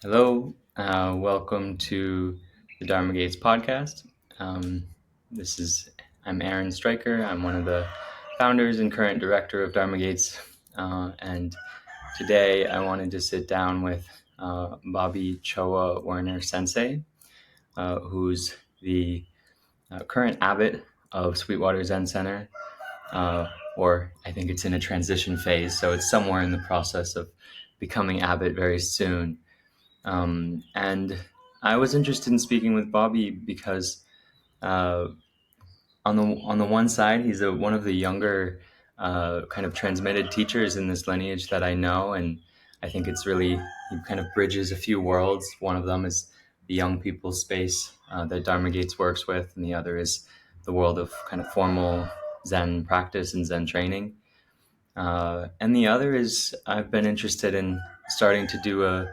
Hello, welcome to the Dharma Gates podcast. Um, this is I'm Aaron Stryker. I'm one of the founders and current director of Dharma Gates, and today I wanted to sit down with Bobby Chowa Werner Sensei, who's the current abbot of Sweetwater Zen Center, or I think it's in a transition phase, so it's somewhere in the process of becoming abbot very soon. And I was interested in speaking with Bobby because uh, on the one side, he's one of the younger kind of transmitted teachers in this lineage that I know, and I think it's really he kind of bridges a few worlds. One of them is the young people space that Dharma Gates works with, and the other is the world of kind of formal Zen practice and Zen training. And the other is I've been interested in starting to do a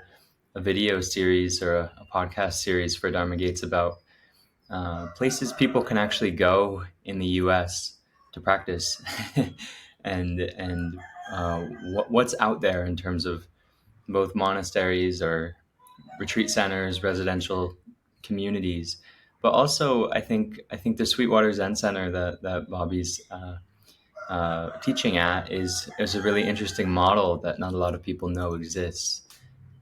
video series or a podcast series for Dharma Gates about places people can actually go in the U.S. to practice, and what's out there in terms of both monasteries or retreat centers, residential communities, but also I think the Sweetwater Zen Center that Bobby's teaching at is a really interesting model that not a lot of people know exists,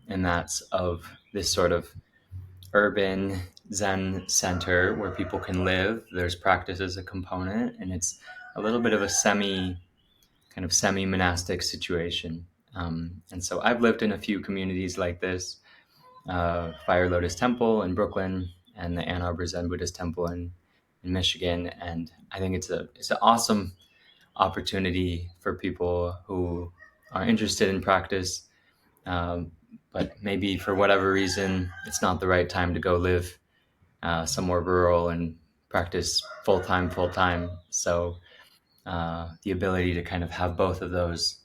and that's of this sort of urban Zen center where people can live. There's practice as a component, and it's a little bit of a semi monastic situation. And so I've lived in a few communities like this, Fire Lotus Temple in Brooklyn and the Ann Arbor Zen Buddhist Temple in Michigan. And I think it's an awesome opportunity for people who are interested in practice, um, but maybe for whatever reason, it's not the right time to go live somewhere rural and practice full time. So the ability to kind of have both of those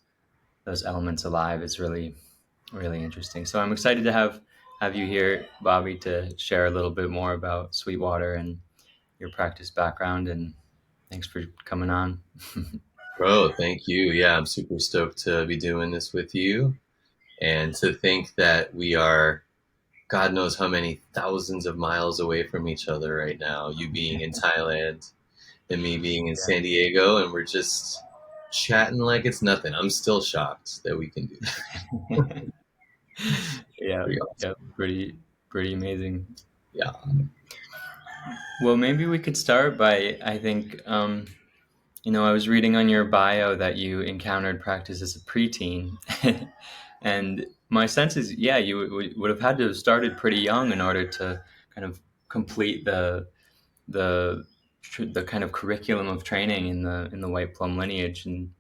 elements alive is really really interesting. So I'm excited to have you here, Bobby, to share a little bit more about Sweetwater and your practice background. And thanks for coming on. Bro, thank you. Yeah, I'm super stoked to be doing this with you. And to think that we are, God knows how many thousands of miles away from each other right now. You being in Thailand and me being in Yeah. San Diego, and we're just chatting like it's nothing. I'm still shocked that we can do that. Yeah, Pretty yeah, awesome. pretty amazing. Yeah. Well, maybe we could start by, I think, I was reading on your bio that you encountered practice as a preteen. And my sense is, yeah, you would have had to have started pretty young in order to kind of complete the the kind of curriculum of training in the White Plum lineage. And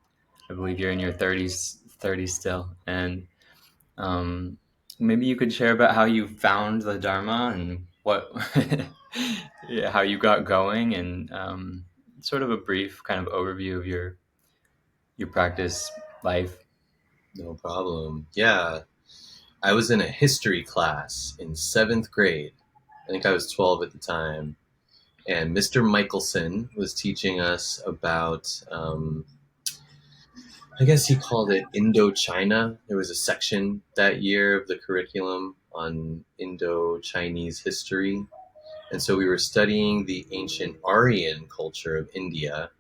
I believe you're in your thirties still. And um, maybe you could share about how you found the Dharma and what, yeah, how you got going, and sort of a brief kind of overview of your practice life. No problem. Yeah. I was in a history class in seventh grade. I think I was 12 at the time. And Mr. Michelson was teaching us about I guess he called it Indochina. There was a section that year of the curriculum on Indo-Chinese history. And so we were studying the ancient Aryan culture of India.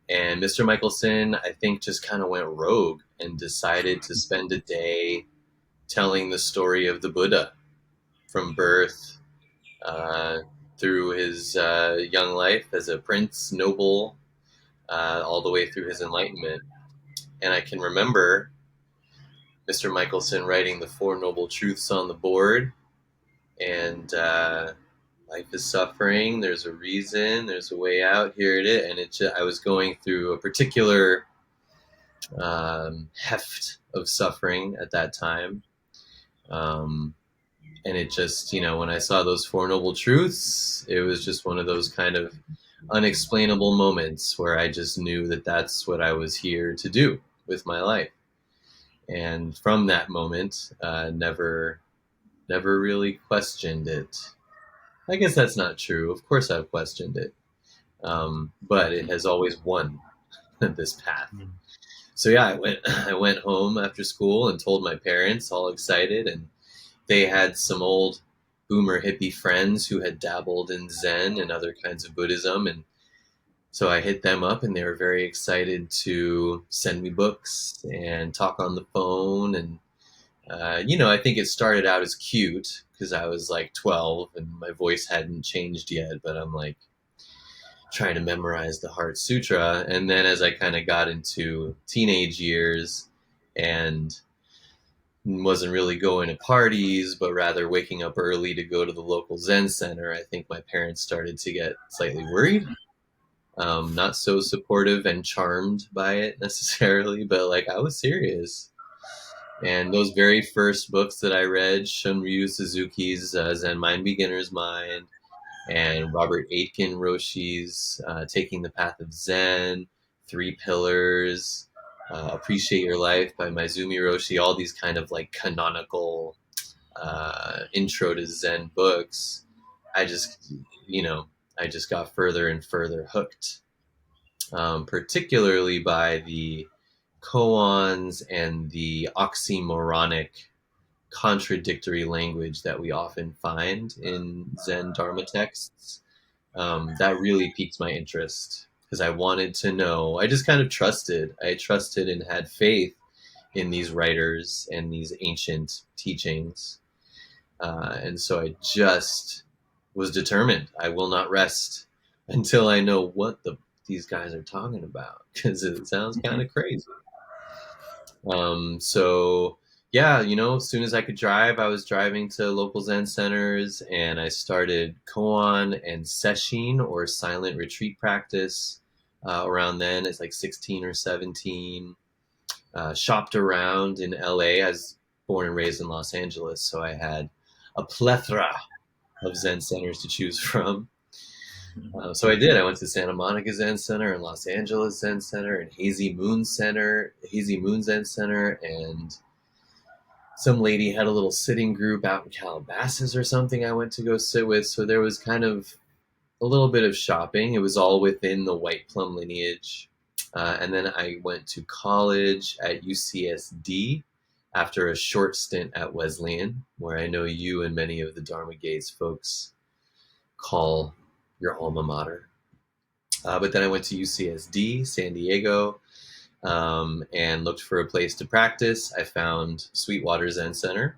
And Mr. Michelson, I think, just kind of went rogue and decided to spend a day telling the story of the Buddha from birth uh, through his young life as a prince, noble, all the way through his enlightenment. And I can remember Mr. Michelson writing the Four Noble Truths on the board, and life is suffering. There's a reason. There's a way out. Here it is. And I was going through a particular heft of suffering at that time. Um, and it just, when I saw those Four Noble Truths, it was just one of those kind of unexplainable moments where I just knew that that's what I was here to do with my life. And from that moment, never really questioned it. I guess that's not true. Of course, I've questioned it, but it has always won this path. So yeah, I went I went home after school and told my parents, all excited, and they had some old boomer hippie friends who had dabbled in Zen and other kinds of Buddhism, and so I hit them up, and they were very excited to send me books and talk on the phone. And I think it started out as cute because I was like 12 and my voice hadn't changed yet, but I'm like trying to memorize the Heart Sutra. And then as I kind of got into teenage years and wasn't really going to parties, but rather waking up early to go to the local Zen center, I think my parents started to get slightly worried. Not so supportive and charmed by it necessarily, but like I was serious. And those very first books that I read, Shunryu Suzuki's Zen Mind Beginner's Mind, and Robert Aitken Roshi's Taking the Path of Zen, Three Pillars, Appreciate Your Life by Maizumi Roshi, all these kind of like canonical intro to Zen books. I just, you know, I just got further and further hooked, particularly by the koans and the oxymoronic contradictory language that we often find in Zen Dharma texts. That really piqued my interest because I wanted to know. I just kind of trusted. I trusted and had faith in these writers and these ancient teachings. And so I just was determined. I will not rest until I know what these guys are talking about because it sounds kind of crazy. So yeah, as soon as I could drive, I was driving to local Zen centers, and I started koan and sesshin, or silent retreat practice. Around then, it's like 16 or 17. Shopped around in LA. I was born and raised in Los Angeles, so I had a plethora of Zen centers to choose from. So I did. I went to Santa Monica Zen Center and Los Angeles Zen Center and Hazy Moon Zen Center, and some lady had a little sitting group out in Calabasas or something I went to go sit with. So there was kind of a little bit of shopping. It was all within the White Plum lineage. And then I went to college at UCSD after a short stint at Wesleyan, where I know you and many of the Dharma Gates folks call your alma mater. But then I went to UCSD, San Diego, and looked for a place to practice. I found Sweetwater Zen Center,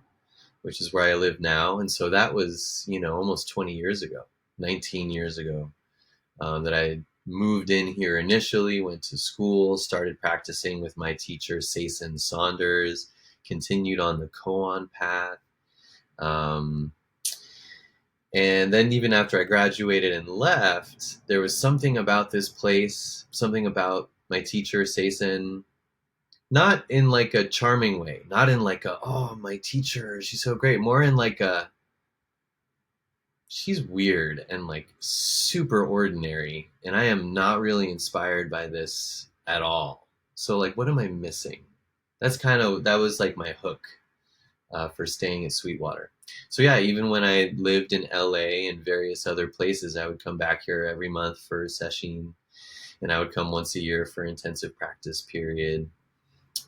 which is where I live now. And so that was, almost 20 years ago, 19 years ago, that I moved in here initially, went to school, started practicing with my teacher, Sason Saunders, continued on the koan path. And then even after I graduated and left, there was something about this place, something about my teacher, Sason, not in like a charming way, not in like a, oh, my teacher, she's so great, more in like a, she's weird and like super ordinary, and I am not really inspired by this at all. So like, what am I missing? That was like my hook for staying at Sweetwater. So yeah, even when I lived in LA and various other places, I would come back here every month for a session, and I would come once a year for intensive practice period.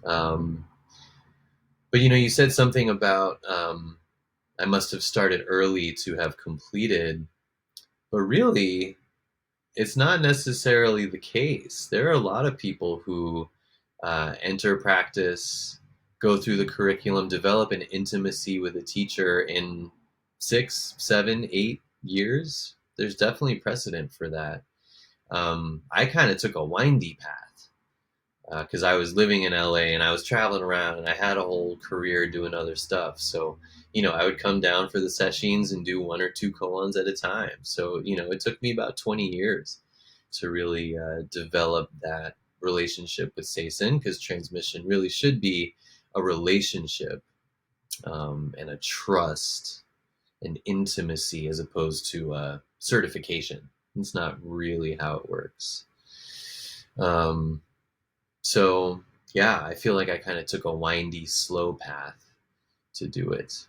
Um, but you said something about I must have started early to have completed, but really, it's not necessarily the case. There are a lot of people who enter practice, go through the curriculum, develop an intimacy with a teacher in 6, 7, 8 years. There's definitely precedent for that. I kind of took a windy path because I was living in LA and I was traveling around and I had a whole career doing other stuff. So, I would come down for the sessions and do one or two koans at a time. So, it took me about 20 years to really develop that relationship with Sason, because transmission really should be a relationship, and a trust and intimacy as opposed to certification. It's not really how it works. So yeah, I feel like I kind of took a windy, slow path to do it.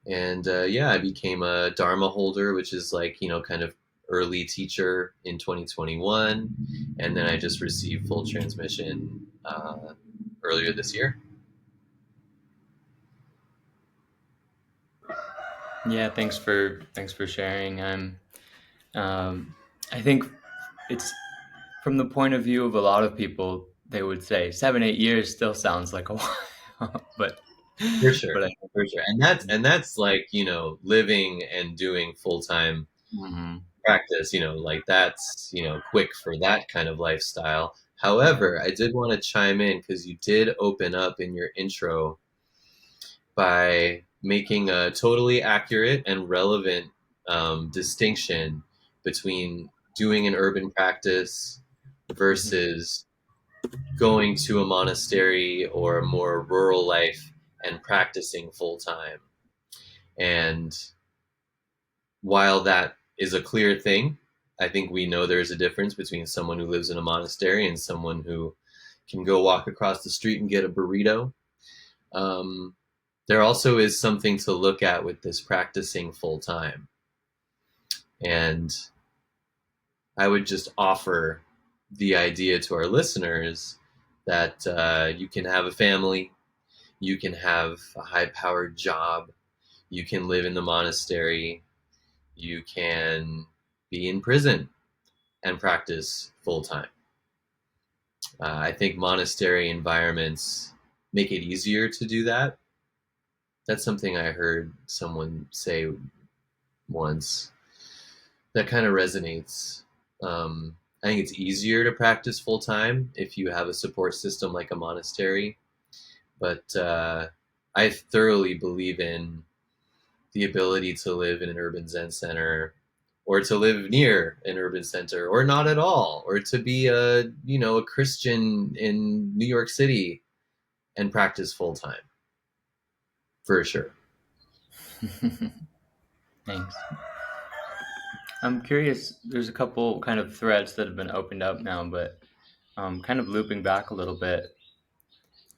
And yeah, I became a Dharma holder, which is like, kind of early teacher in 2021. And then I just received full transmission earlier this year. Yeah, thanks for sharing. Um, I think it's from the point of view of a lot of people, they would say 7, 8 years still sounds like a while, but For sure, but I for sure. And that's like, living and doing full-time mhm. practice, like that's, quick for that kind of lifestyle. However, I did want to chime in because you did open up in your intro by making a totally accurate and relevant distinction between doing an urban practice Mhm. versus going to a monastery or a more rural life and practicing full time. And while that is a clear thing, I think we know there's a difference between someone who lives in a monastery and someone who can go walk across the street and get a burrito. Um, there also is something to look at with this practicing full time. And I would just offer the idea to our listeners that you can have a family, you can have a high powered job, you can live in the monastery, you can be in prison and practice full time. I think monastery environments make it easier to do that. That's something I heard someone say once that kind of resonates. I think it's easier to practice full time if you have a support system like a monastery, but I thoroughly believe in the ability to live in an urban Zen center or to live near an urban center or not at all or to be a Christian in New York City and practice full time for sure. Thanks. I'm curious. There's a couple kind of threads that have been opened up now, but kind of looping back a little bit.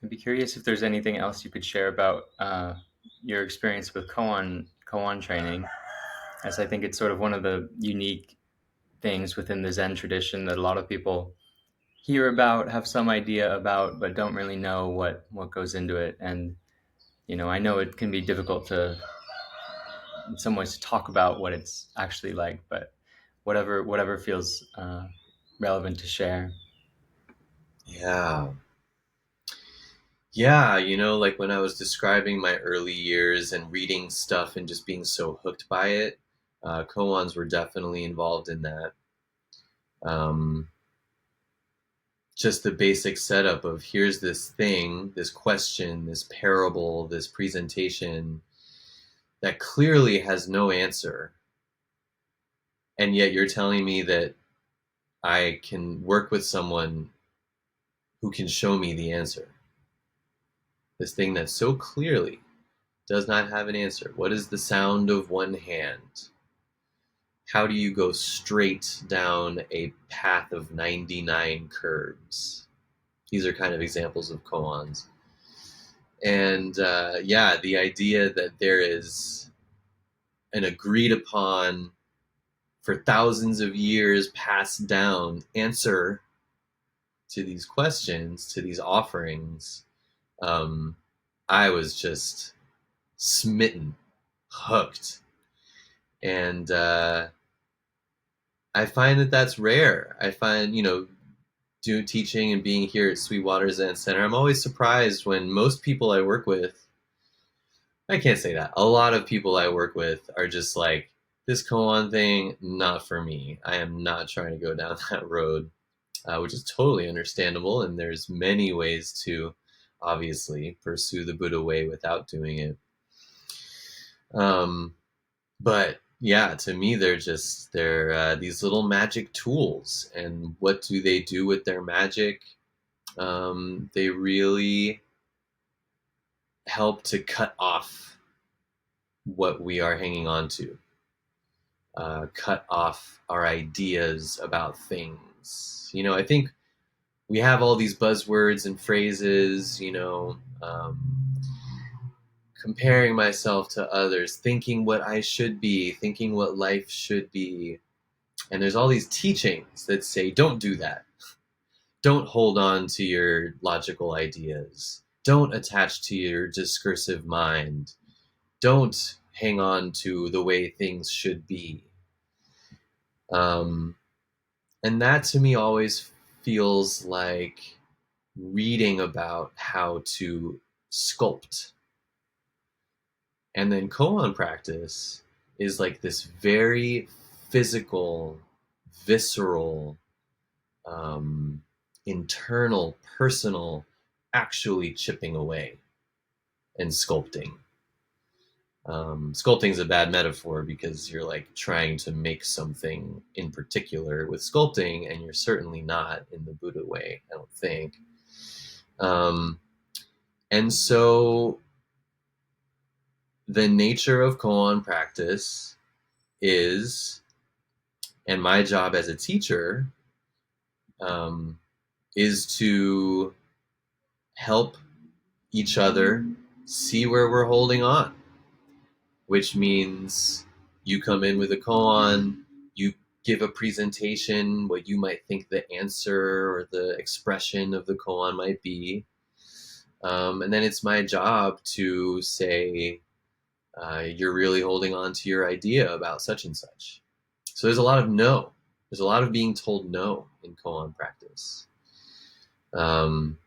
I'd be curious if there's anything else you could share about your experience with koan training, as I think it's sort of one of the unique things within the Zen tradition that a lot of people hear about, have some idea about, but don't really know what goes into it. And I know it can be difficult to, in some ways, to talk about what it's actually like, but whatever feels relevant to share. Yeah. Yeah, like when I was describing my early years and reading stuff and just being so hooked by it, koans were definitely involved in that. Um, just the basic setup of here's this thing, this question, this parable, this presentation that clearly has no answer. And yet you're telling me that I can work with someone who can show me the answer. This thing that so clearly does not have an answer. What is the sound of one hand? How do you go straight down a path of 99 curves? These are kind of examples of koans. And yeah, the idea that there is an agreed upon, for thousands of years passed down answer to these questions, to these offerings, um, I was just smitten, hooked. And I find that that's rare. I find, do teaching and being here at Sweetwater Zen Center, I'm always surprised when most people I work with, I can't say that. A lot of people I work with are just like, this koan thing, not for me. I am not trying to go down that road, which is totally understandable. And there's many ways to obviously pursue the Buddha way without doing it. Um, but yeah, to me, they're these little magic tools. And what do they do with their magic? They really help to cut off what we are hanging on to, cut off our ideas about things. I think we have all these buzzwords and phrases, comparing myself to others, thinking what I should be, thinking what life should be. And there's all these teachings that say, don't do that. Don't hold on to your logical ideas. Don't attach to your discursive mind. Don't hang on to the way things should be. Um, and that to me always feels like reading about how to sculpt. And then koan practice is like this very physical, visceral, um, internal, personal, actually chipping away and sculpting. Sculpting is a bad metaphor because you're like trying to make something in particular with sculpting, and you're certainly not in the Buddha way, I don't think. Um, and so the nature of koan practice is, and my job as a teacher, um, is to help each other see where we're holding on, which means you come in with a koan, you give a presentation, what you might think the answer or the expression of the koan might be. And then it's my job to say, you're really holding on to your idea about such and such. So there's a lot of no. There's a lot of being told no in koan practice. Um,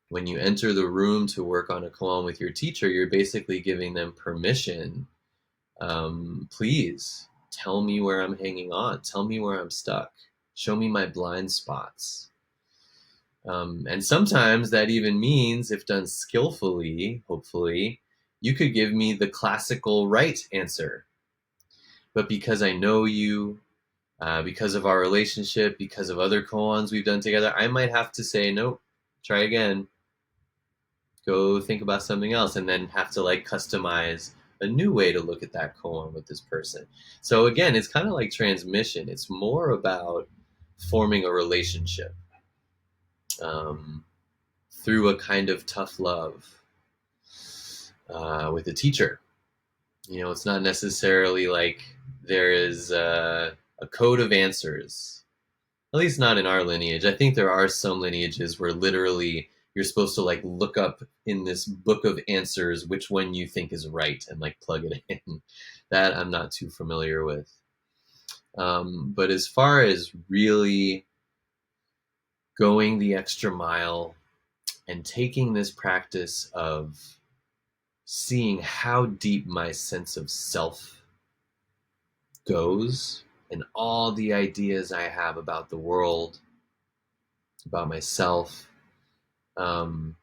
when you enter the room to work on a koan with your teacher, you're basically giving them permission. Please tell me where I'm hanging on. Tell me where I'm stuck. Show me my blind spots. And sometimes that even means, if done skillfully, hopefully, you could give me the classical right answer. But because I know you, because of our relationship, because of other koans we've done together, I might have to say, nope, try again. Go think about something else, and then have to like customize a new way to look at that koan with this person. So again, it's kind of like transmission. It's more about forming a relationship um, through a kind of tough love with a teacher. You know, it's not necessarily like there is a code of answers. At least not in our lineage. I think there are some lineages where literally you're supposed to like look up in this book of answers which one you think is right and like plug it in. That I'm not too familiar with. But as far as really going the extra mile and taking this practice of seeing how deep my sense of self goes and all the ideas I have about the world, about myself,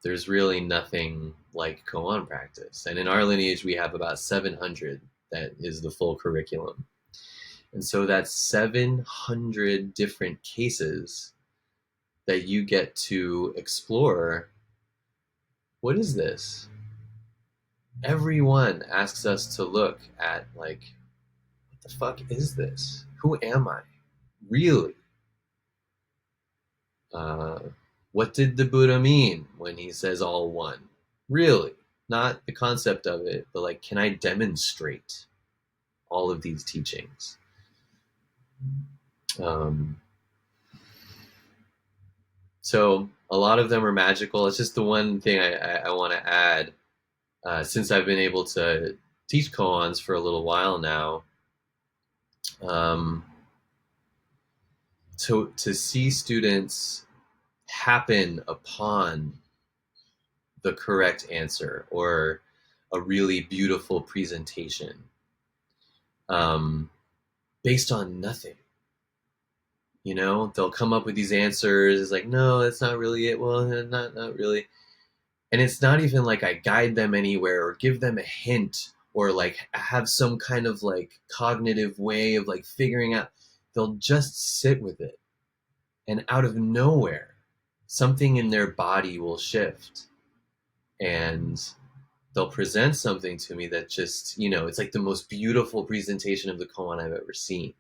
there's really nothing like koan practice. And in our lineage, we have about 700 that is the full curriculum. And so that's 700 different cases that you get to explore. What is this? Everyone asks us to look at, like, what the fuck is this? Who am I? Really? Uh, what did the Buddha mean when he says all one? Really? Not the concept of it, but like, can I demonstrate all of these teachings? Um, so a lot of them are magical. It's just the one thing I want to add, since I've been able to teach koans for a little while now. Um, to see students happen upon the correct answer or a really beautiful presentation, um, based on nothing. You know, they'll come up with these answers. It's like, no, that's not really it. Well, not really. And it's not even like I guide them anywhere or give them a hint or like have some kind of like cognitive way of like figuring out. They'll just sit with it, and out of nowhere, something in their body will shift, and they'll present something to me that just, it's like the most beautiful presentation of the koan I've ever seen.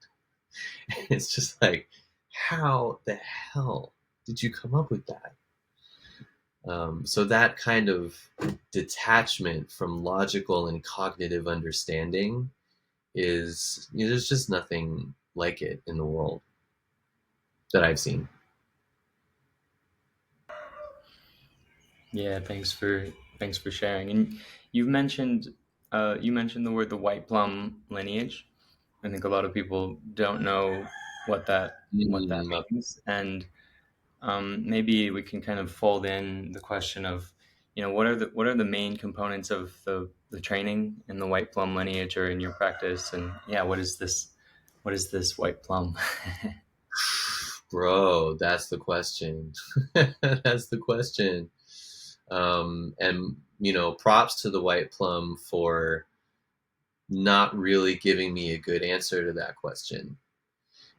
It's just like, how the hell did you come up with that? So that kind of detachment from logical and cognitive understanding is, there's just nothing like it in the world that I've seen. Yeah, thanks for sharing. And you've mentioned You mentioned the word the white plum lineage. I think a lot of people don't know what that Mm, means, and maybe we can kind of fold in the question of, what are the main components of the training in the white plum lineage or in your practice, and yeah, what is this white plum? bro, that's the question. That's the question. And props to the white plum for not really giving me a good answer to that question,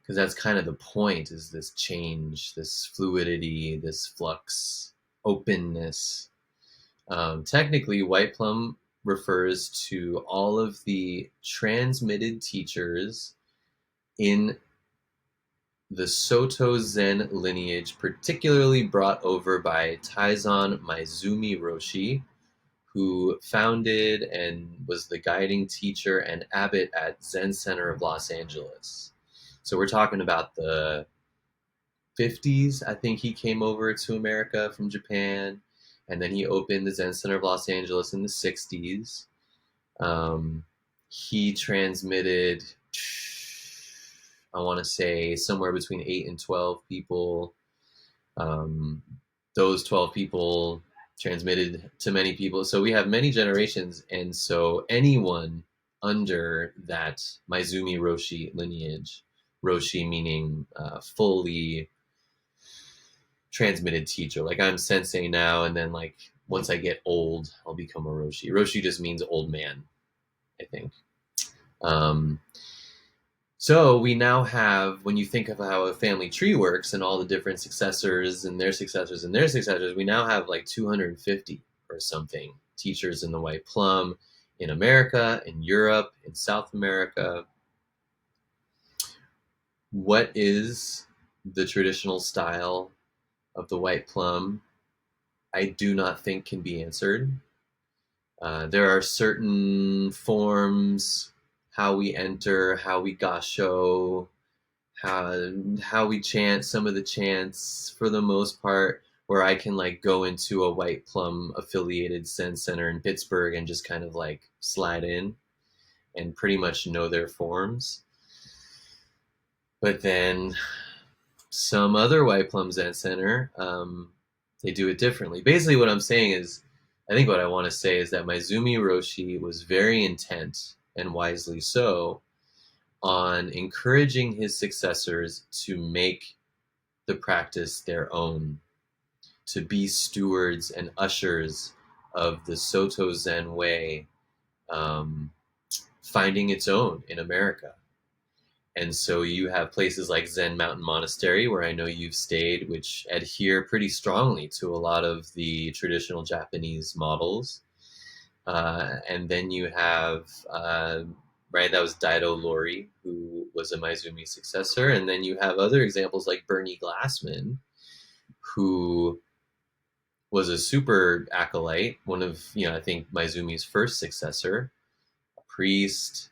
because that's kind of the point, is this change, this fluidity, this flux, openness. Technically, white plum refers to all of the transmitted teachers in the Soto Zen lineage, particularly brought over by Taizan Maizumi Roshi, who founded and was the guiding teacher and abbot at Zen Center of Los Angeles. So we're talking about the 50s. I think he came over to America from Japan, and then he opened the Zen Center of Los Angeles in the 60s. He transmitted, I want to say, somewhere between 8 and 12 people. Um, those 12 people transmitted to many people. So we have many generations. And so anyone under that Maizumi Roshi lineage, Roshi meaning fully transmitted teacher. Like I'm sensei now, and then like once I get old, I'll become a Roshi. Roshi just means old man, I think. Um, so we now have, when you think of how a family tree works and all the different successors and their successors and their successors, we now have like 250 or something teachers in the white plum in America, in Europe, in South America. What is the traditional style of the white plum? I do not think can be answered. There are certain forms, how we enter, how we gasho, how we chant, some of the chants for the most part, where I can like go into a white plum affiliated Zen center in Pittsburgh and just kind of like slide in and pretty much know their forms. But then some other white plum Zen center, they do it differently. Basically, what I'm saying is, I think what I want to say is that Maizumi Roshi was very intent, and wisely so, on encouraging his successors to make the practice their own, to be stewards and ushers of the Soto Zen way, um, finding its own in America. And so you have places like Zen Mountain Monastery, where I know you've stayed, which adhere pretty strongly to a lot of the traditional Japanese models. And then you have, right, that was Daido Lori, who was a Maizumi successor. And then you have other examples like Bernie Glassman, who was a super acolyte, one of, I think Maizumi's first successor, a priest,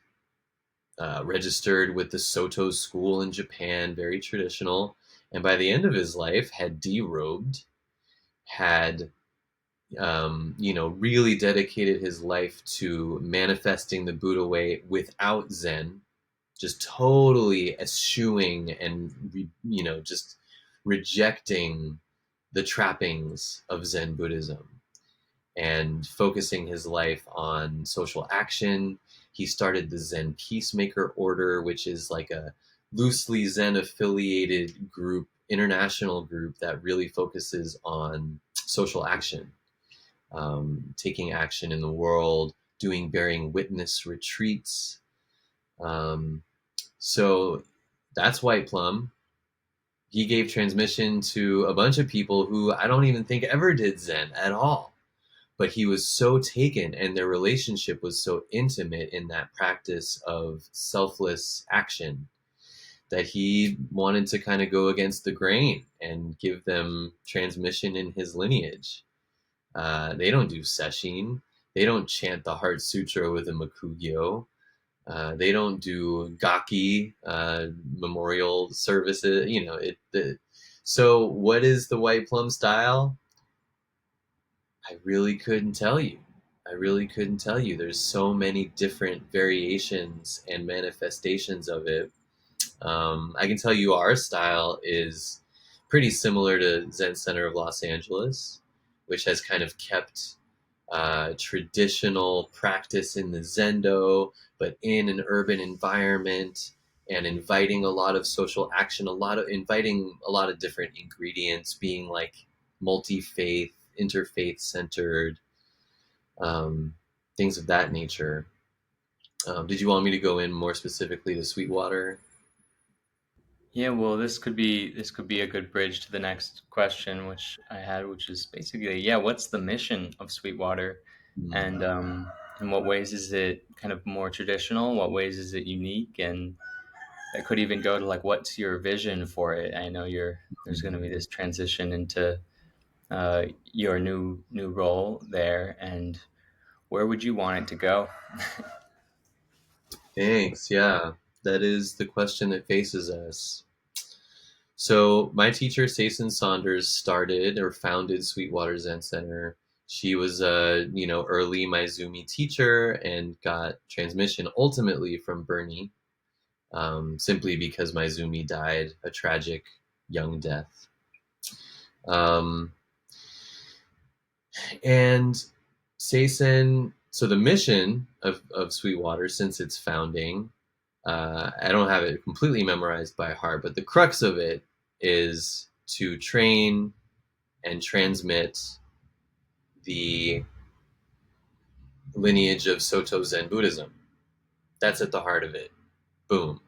registered with the Soto school in Japan, very traditional. And by the end of his life, had derobed, had really dedicated his life to manifesting the Buddha way without Zen, just totally eschewing and just rejecting the trappings of Zen Buddhism and focusing his life on social action. He started the Zen Peacemaker Order, which is like a loosely Zen affiliated group, international group that really focuses on social action, taking action in the world, doing bearing witness retreats. Um, so that's White Plum. He gave transmission to a bunch of people who I don't even think ever did Zen at all. But he was so taken, and their relationship was so intimate in that practice of selfless action, that he wanted to kind of go against the grain and give them transmission in his lineage. They don't do sesshin. They don't chant the Heart Sutra with a makugyo. They don't do gaki memorial services. So what is the white plum style? I really couldn't tell you. I really couldn't tell you. There's so many different variations and manifestations of it. I can tell you our style is pretty similar to Zen Center of Los Angeles, which has kind of kept traditional practice in the Zendo, but in an urban environment and inviting a lot of social action, inviting a lot of different ingredients, being like multi-faith, interfaith centered, um, things of that nature. Did you want me to go in more specifically to Sweetwater? Yeah, well, this could be a good bridge to the next question, which I had, which is basically, yeah, what's the mission of Sweetwater, Mm. and in what ways is it kind of more traditional? What ways is it unique? And that could even go to like, what's your vision for it? I know there's going to be this transition into your new role there, and where would you want it to go? Thanks. Yeah, that is the question that faces us. So my teacher, Sason Saunders, started or founded Sweetwater Zen Center. She was a early Maizumi teacher and got transmission ultimately from Bernie, simply because Maizumi died a tragic young death. Um, and Sason, so the mission of Sweetwater since its founding, I don't have it completely memorized by heart, but the crux of it is to train and transmit the lineage of Soto Zen Buddhism. That's at the heart of it. Boom.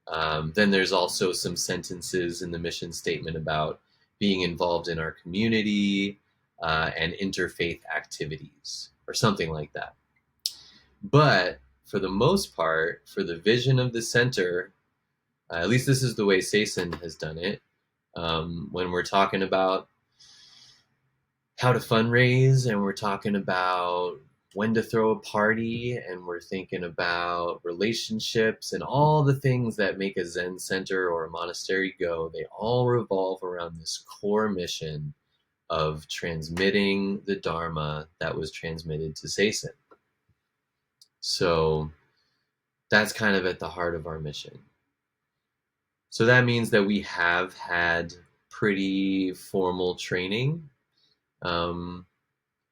Then there's also some sentences in the mission statement about being involved in our community and interfaith activities or something like that. But for the most part, for the vision of the center, at least this is the way Sason has done it. When we're talking about how to fundraise and we're talking about when to throw a party and we're thinking about relationships and all the things that make a Zen center or a monastery go, they all revolve around this core mission of transmitting the Dharma that was transmitted to Sason. So that's kind of at the heart of our mission. So that means that we have had pretty formal training, um,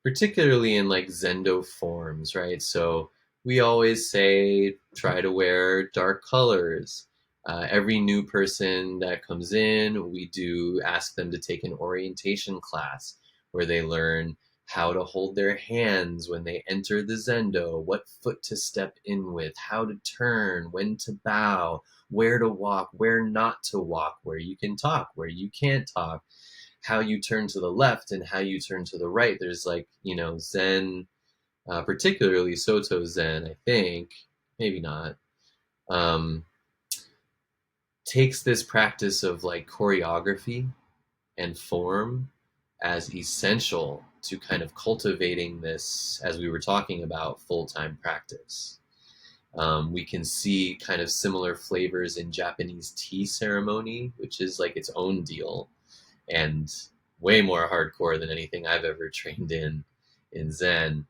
particularly in like Zendo forms, right? So we always say try to wear dark colors. Every new person that comes in, we do ask them to take an orientation class where they learn how to hold their hands when they enter the Zendo, what foot to step in with, how to turn, when to bow, where to walk, where not to walk, where you can talk, where you can't talk, how you turn to the left and how you turn to the right. There's like, Zen, particularly Soto Zen, I think, maybe not, um, takes this practice of like choreography and form as essential to kind of cultivating this, as we were talking about, full time practice. We can see kind of similar flavors in Japanese tea ceremony, which is like its own deal and way more hardcore than anything I've ever trained in Zen.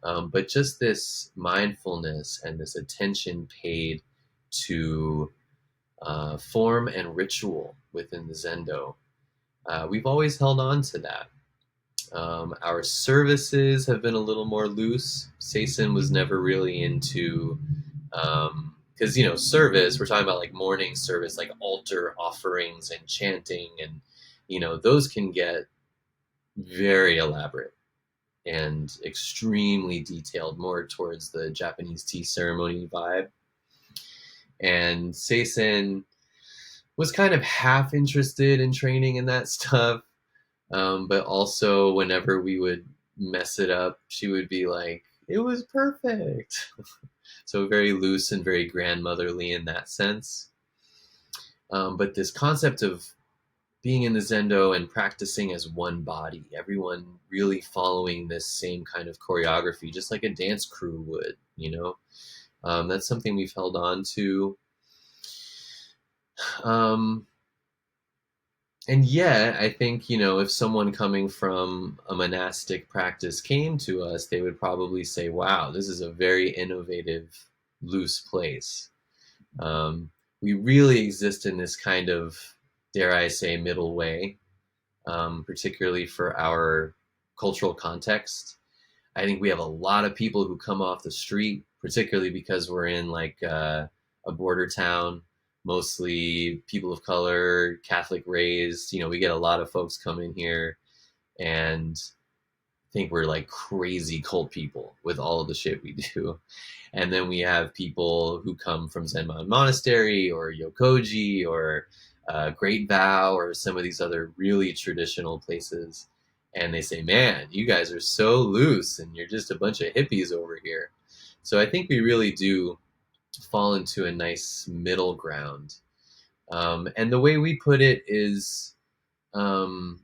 But just this mindfulness and this attention paid to form and ritual within the Zendo. We've always held on to that. Our services have been a little more loose. Sason was never really into, because service. We're talking about like morning service, like altar offerings and chanting, and those can get very elaborate and extremely detailed, more towards the Japanese tea ceremony vibe. And Sason was kind of half interested in training in that stuff, but also whenever we would mess it up, she would be like, "It was perfect." So very loose and very grandmotherly in that sense. But this concept of being in the Zendo and practicing as one body, everyone really following this same kind of choreography, just like a dance crew would. That's something we've held on to. Um, And yet, I think, if someone coming from a monastic practice came to us, they would probably say, wow, this is a very innovative, loose place. Um, we really exist in this kind of, dare I say, middle way, particularly for our cultural context. I think we have a lot of people who come off the street, particularly because we're in like a border town, mostly people of color, Catholic raised. We get a lot of folks come in here and think we're like crazy cult people with all of the shit we do. And then we have people who come from Zen Monastery or Yokoji or Great Vow or some of these other really traditional places. And they say, man, you guys are so loose and you're just a bunch of hippies over here. So I think we really do fall into a nice middle ground. And the way we put it is um,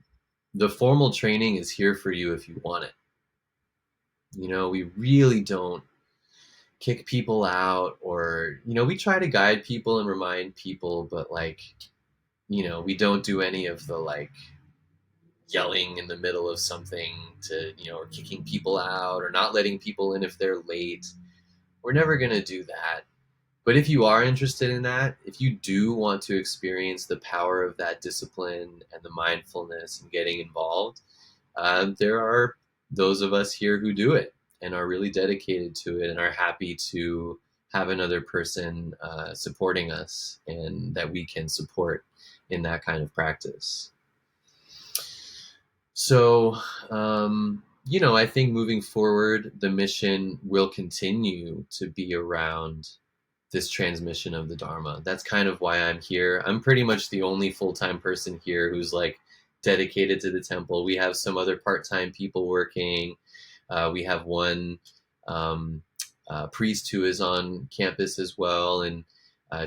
the formal training is here for you if you want it. We really don't kick people out, or we try to guide people and remind people, but like we don't do any of the like yelling in the middle of something to or kicking people out or not letting people in if they're late. We're never going to do that. But if you are interested in that, if you do want to experience the power of that discipline and the mindfulness and getting involved, there are those of us here who do it and are really dedicated to it and are happy to have another person supporting us and that we can support in that kind of practice. So, I think moving forward, the mission will continue to be around this transmission of the Dharma. That's kind of why I'm here. I'm pretty much the only full-time person here who's like dedicated to the temple. We have some other part-time people working. We have one priest who is on campus as well, and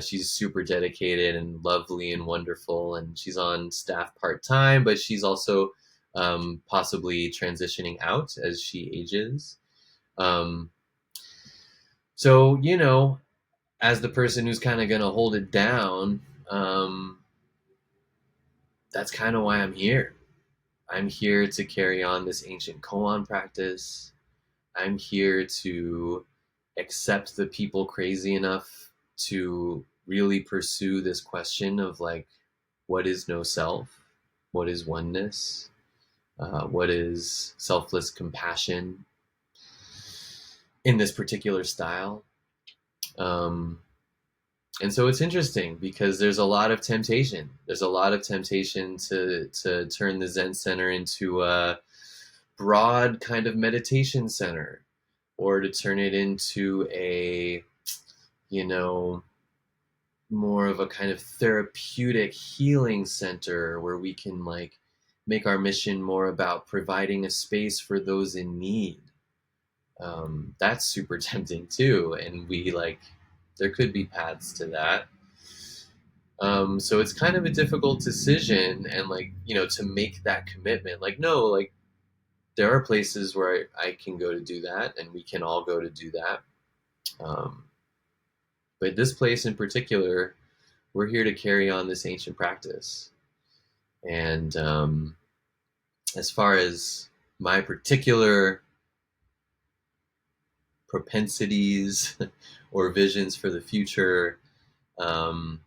she's super dedicated and lovely and wonderful. And she's on staff part-time, but she's also possibly transitioning out as she ages. Um, so, as the person who's kind of going to hold it down, that's kind of why I'm here. I'm here to carry on this ancient koan practice. I'm here to accept the people crazy enough to really pursue this question of like, what is no self? What is oneness? What is selfless compassion in this particular style? And so it's interesting because there's a lot of temptation. There's a lot of temptation to turn the Zen Center into a broad kind of meditation center, or to turn it into a, you know, more of a kind of therapeutic healing center where we can like make our mission more about providing a space for those in need. That's super tempting too, and there could be paths to that. So it's kind of a difficult decision, and to make that commitment. Like, no, like there are places where I can go to do that, and we can all go to do that. Um, but this place in particular, we're here to carry on this ancient practice. And as far as my particular propensities or visions for the future, um,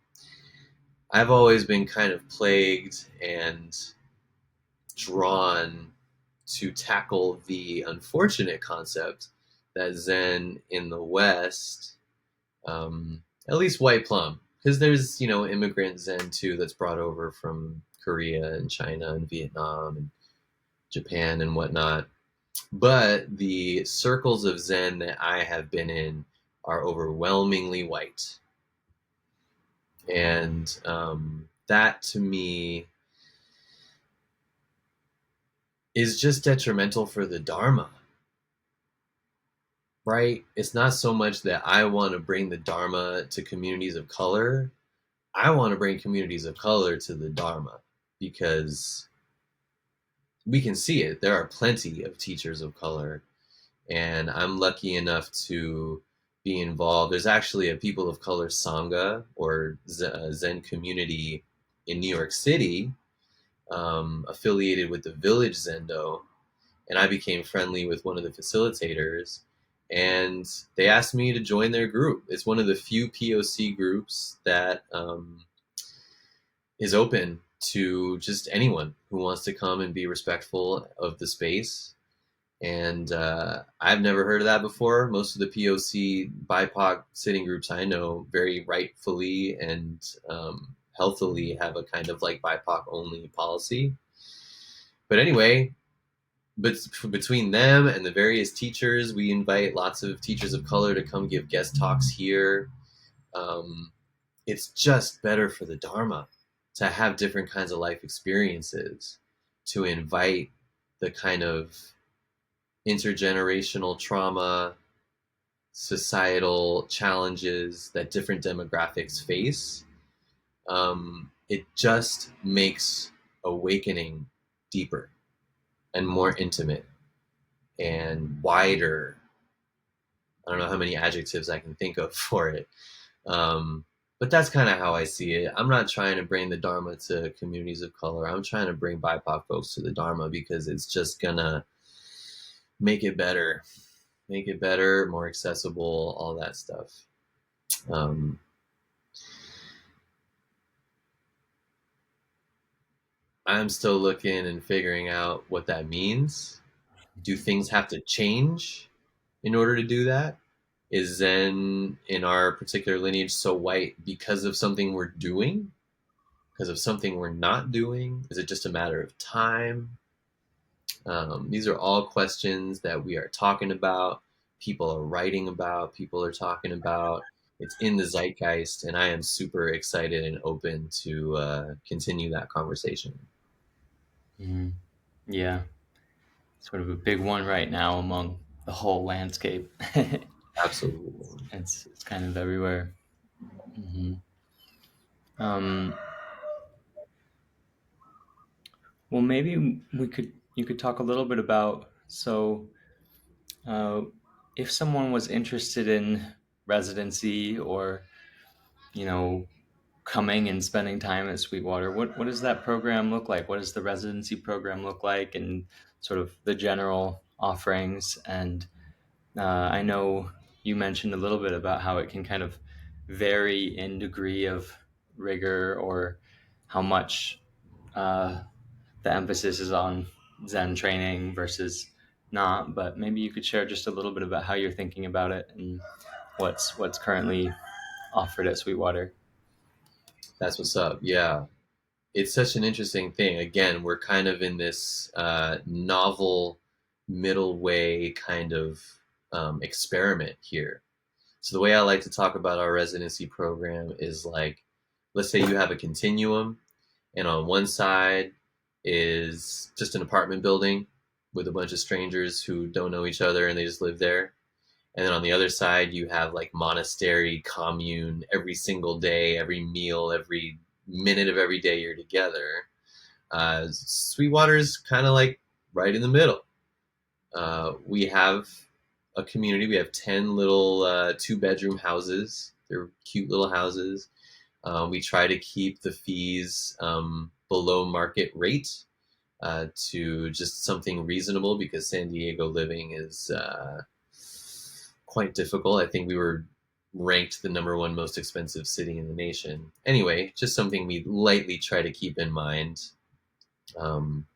I've always been kind of plagued and drawn to tackle the unfortunate concept that Zen in the West, at least white plum, because there's immigrant Zen too that's brought over from Korea and China and Vietnam and Japan and whatnot. But the circles of Zen that I have been in are overwhelmingly white. And that to me is just detrimental for the Dharma, right? It's not so much that I want to bring the Dharma to communities of color. I want to bring communities of color to the Dharma because we can see it. There are plenty of teachers of color, and I'm lucky enough to be involved. There's actually a people of color Sangha or Zen community in New York City, affiliated with the Village Zendo, and I became friendly with one of the facilitators, and they asked me to join their group. It's one of the few POC groups that is open to just anyone who wants to come and be respectful of the space. And I've never heard of that before. Most of the POC BIPOC sitting groups I know very rightfully and healthily have a kind of like BIPOC only policy. But anyway, but between them and the various teachers, we invite lots of teachers of color to come give guest talks here. Um, it's just better for the Dharma to have different kinds of life experiences, to invite the kind of intergenerational trauma, societal challenges that different demographics face. It just makes awakening deeper and more intimate and wider. I don't know how many adjectives I can think of for it. Um, but that's kind of how I see it. I'm not trying to bring the Dharma to communities of color. I'm trying to bring BIPOC folks to the Dharma because it's just gonna make it better, more accessible, all that stuff. Um, I'm still looking and figuring out what that means. Do things have to change in order to do that? Is Zen in our particular lineage so white because of something we're doing? Because of something we're not doing? Is it just a matter of time? These are all questions that we are talking about, people are writing about, people are talking about. It's in the zeitgeist, and I am super excited and open to continue that conversation. Mhm. Yeah, sort of a big one right now among the whole landscape. Absolutely. It's kind of everywhere. Hmm. Um, well, maybe we could you could talk a little bit about uh, if someone was interested in residency or you know coming and spending time at Sweetwater, what does that program look like? What does the residency program look like, and sort of the general offerings? And I know you mentioned a little bit about how it can kind of vary in degree of rigor or how much the emphasis is on Zen training versus not. But maybe you could share just a little bit about how you're thinking about it and what's currently offered at Sweetwater. That's what's up. Yeah. It's such an interesting thing. Again, we're kind of in this novel middle way kind of experiment here. So the way I like to talk about our residency program is like, let's say you have a continuum, and on one side is just an apartment building with a bunch of strangers who don't know each other and they just live there. And then on the other side, you have like monastery, commune, every single day, every meal, every minute of every day you're together. Sweetwater's kind of like right in the middle. We have a community. We have 10 little 2-bedroom houses. They're cute little houses. We try to keep the fees below market rate to just something reasonable because San Diego living is quite difficult. I think we were ranked the number one most expensive city in the nation. Anyway, just something we lightly try to keep in mind.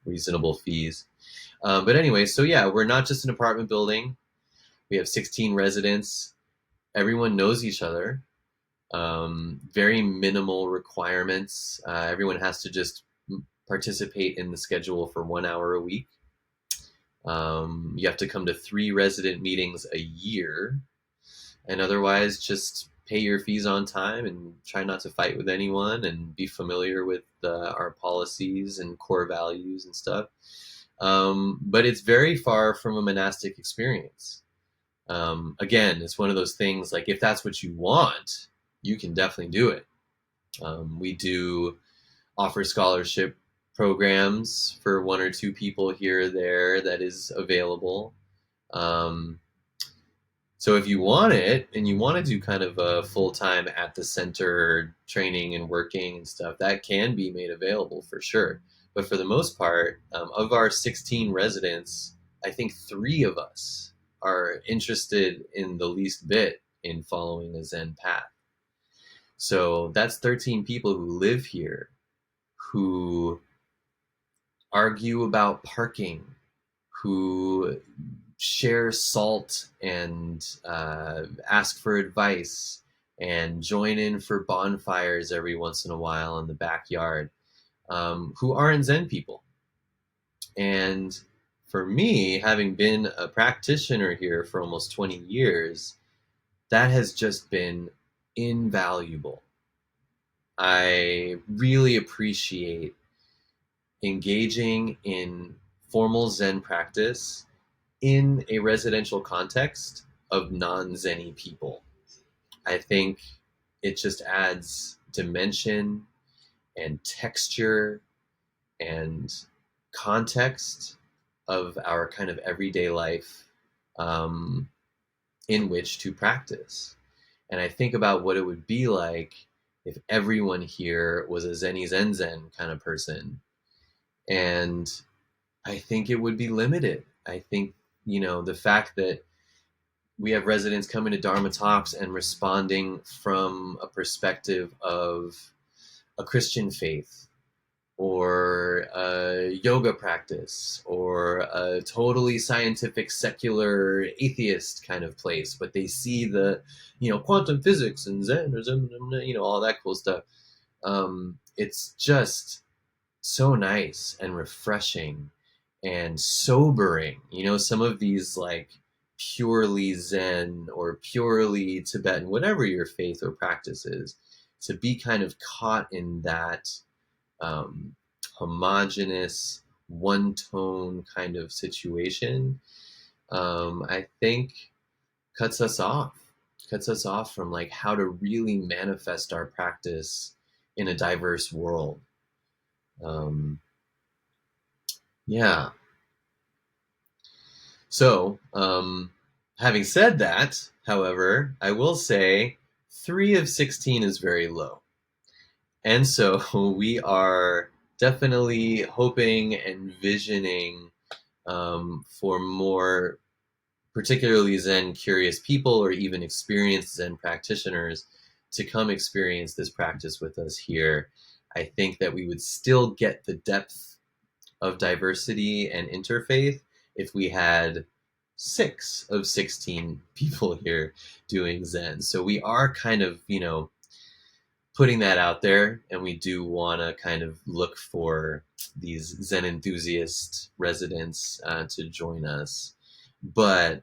Reasonable fees. But anyway, so yeah, we're not just an apartment building. We have 16 residents. Everyone knows each other. Very minimal requirements. Everyone has to just participate in the schedule for 1 hour a week. You have to come to 3 resident meetings a year, and otherwise just pay your fees on time and try not to fight with anyone and be familiar with our policies and core values and stuff. But it's very far from a monastic experience. Again, it's one of those things like if that's what you want, you can definitely do it. We do offer scholarship programs for 1 or 2 people here or there that is available. Um, so if you want it and you want to do kind of a full-time at the center training and working and stuff, that can be made available for sure. But for the most part, of our 16 residents, I think 3 of us are interested in the least bit in following a Zen path. So that's 13 people who live here who argue about parking, who share salt and ask for advice and join in for bonfires every once in a while in the backyard, who aren't Zen people. And for me, having been a practitioner here for almost 20 years, that has just been invaluable. I really appreciate engaging in formal Zen practice in a residential context of non-Zenny people. I think it just adds dimension and texture and context of our kind of everyday life, um, in which to practice. And I think about what it would be like if everyone here was a Zenny Zen Zen kind of person. And I think it would be limited. I think, the fact that we have residents coming to Dharma talks and responding from a perspective of a Christian faith or a yoga practice or a totally scientific secular atheist kind of place, but they see the quantum physics and Zen or Zen, all that cool stuff. It's just so nice and refreshing and sobering. Some of these like purely Zen or purely Tibetan, whatever your faith or practice is, to be kind of caught in that um, homogenous, one tone kind of situation, I think cuts us off from like how to really manifest our practice in a diverse world. Um, yeah. So, having said that, however, I will say 3 of 16 is very low. And so we are definitely hoping and visioning for more, particularly Zen curious people or even experienced Zen practitioners to come experience this practice with us here. I think that we would still get the depth of diversity and interfaith if we had 6 of 16 people here doing Zen. So we are kind of, putting that out there, and we do want to kind of look for these Zen enthusiast residents to join us. But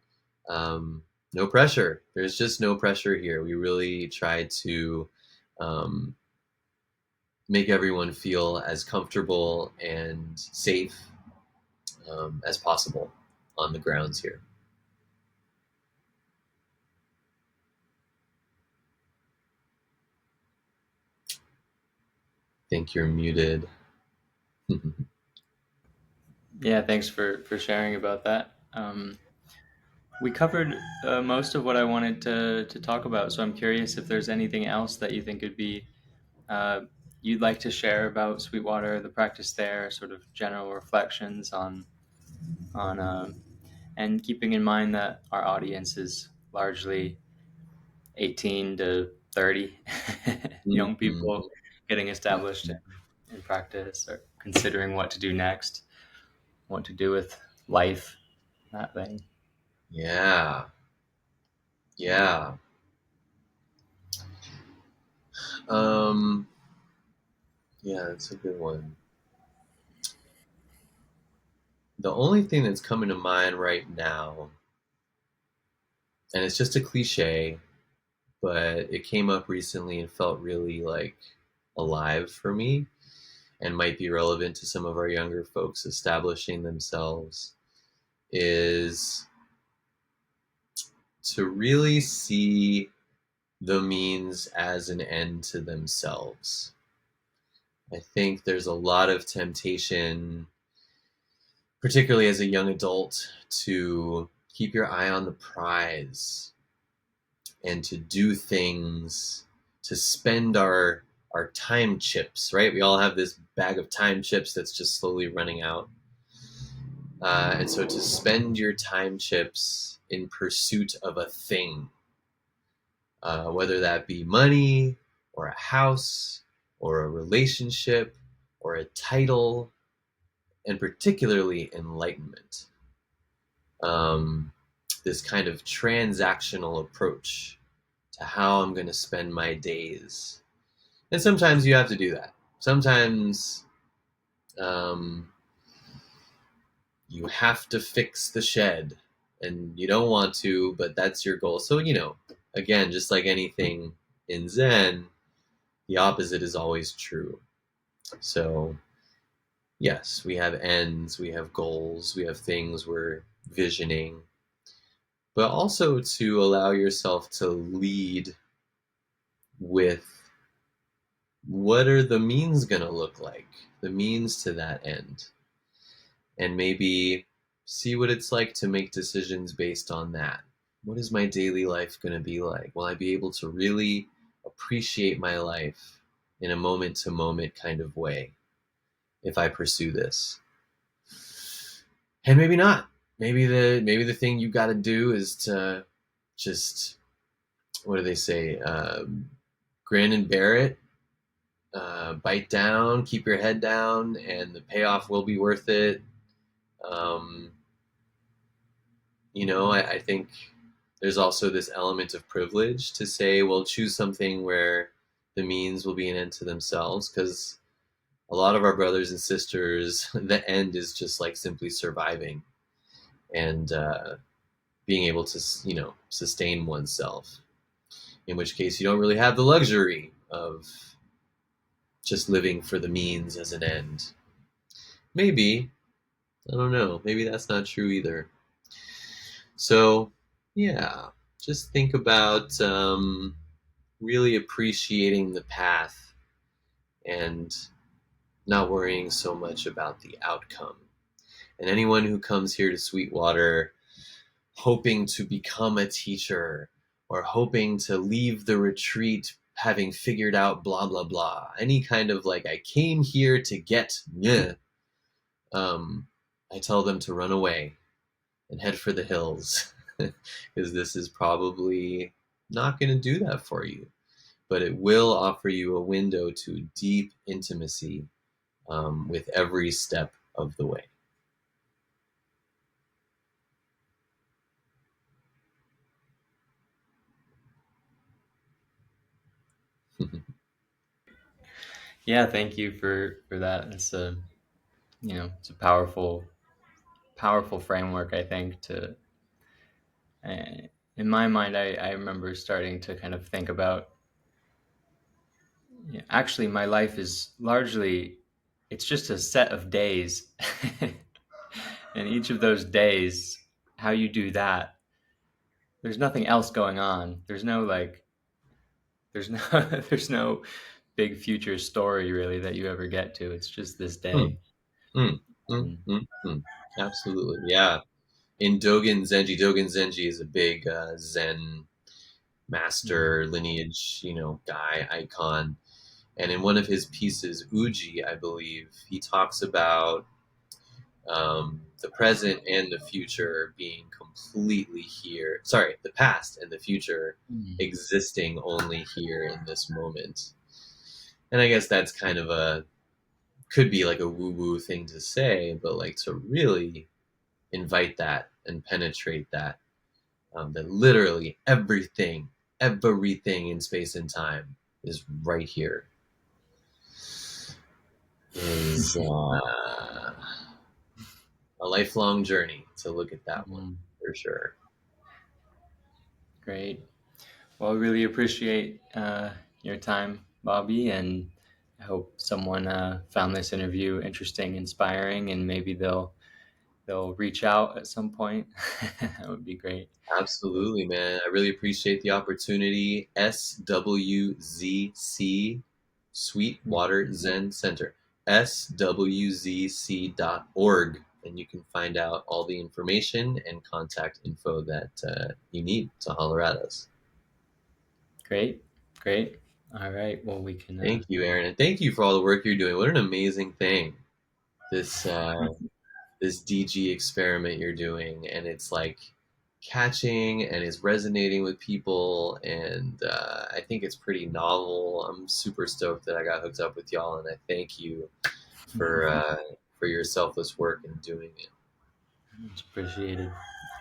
no pressure. There's just no pressure here. We really try to um, make everyone feel as comfortable and safe as possible on the grounds here. I think you're muted. Yeah, thanks for sharing about that. We covered most of what I wanted to talk about, so I'm curious if there's anything else that you think would be uh, you'd like to share about Sweetwater, the practice there, sort of general reflections on and keeping in mind that our audience is largely 18 to 30 young Mm-hmm. people getting established in practice or considering what to do next, what to do with life, that thing. Yeah, yeah. Um, yeah, that's a good one. The only thing that's coming to mind right now, and it's just a cliche, but it came up recently and felt really like alive for me and might be relevant to some of our younger folks establishing themselves, is to really see the means as an end to themselves. I think there's a lot of temptation, particularly as a young adult, to keep your eye on the prize and to do things, to spend our time chips, right? We all have this bag of time chips that's just slowly running out. And so to spend your time chips in pursuit of a thing, whether that be money or a house or a relationship or a title, and particularly enlightenment. Um, this kind of transactional approach to how I'm going to spend my days. And sometimes you have to do that. Sometimes um, you have to fix the shed and you don't want to, but that's your goal. So, again, just like anything in Zen, the opposite is always true. So, yes, we have ends, we have goals, we have things we're visioning, but also to allow yourself to lead with what are the means going to look like, the means to that end, and maybe see what it's like to make decisions based on that. What is my daily life going to be like? Will I be able to really appreciate my life in a moment to moment kind of way if I pursue this? And maybe not. Maybe the thing you got to do is to just, what do they say? Grin and bear it. Bite down, keep your head down, and the payoff will be worth it. Um, I think there's also this element of privilege to say, well, choose something where the means will be an end to themselves, because a lot of our brothers and sisters, the end is just like simply surviving and being able to, sustain oneself. In which case, you don't really have the luxury of just living for the means as an end. Maybe, I don't know. Maybe that's not true either. So, yeah, just think about really appreciating the path and not worrying so much about the outcome. And anyone who comes here to Sweetwater hoping to become a teacher or hoping to leave the retreat having figured out blah, blah, blah, any kind of like, I came here to get, I tell them to run away and head for the hills because this is probably not going to do that for you, but it will offer you a window to deep intimacy with every step of the way. Yeah, thank you for that. It's a powerful framework, I think. Uh, in my mind, I remember starting to kind of think about, actually, my life is largely, it's just a set of days. And each of those days, how you do that, there's nothing else going on. There's no there's no big future story really that you ever get to. It's just this Mm, day. mm, mm, Mm, mm, mm. Absolutely, yeah. In Dogen Zenji is a big Zen mm, master lineage, guy icon. And in one of his pieces, Uji, I believe, he talks about the present and the future being completely here. Sorry, the past and the future mm. existing only here in this moment. And I guess that's kind of could be like a woo woo thing to say, but like to really invite that and penetrate that, that literally everything in space and time is right here, is a lifelong journey to look at that one Mm. for sure. Great. Well, I really appreciate your time, Bobby, and I hope someone found this interview interesting, inspiring, and maybe they'll reach out at some point. That would be great. Absolutely, man. I really appreciate the opportunity. SWZC, Sweetwater Zen Center, swzc.org. And you can find out all the information and contact info that you need to holler at us. Great, great. All right. Well, we can. Thank you, Aaron, and thank you for all the work you're doing. What an amazing thing this this DG experiment you're doing, and it's like catching and is resonating with people, and I think it's pretty novel. I'm super stoked that I got hooked up with y'all, and I thank you for uh, for your selfless work in doing it. It's appreciated.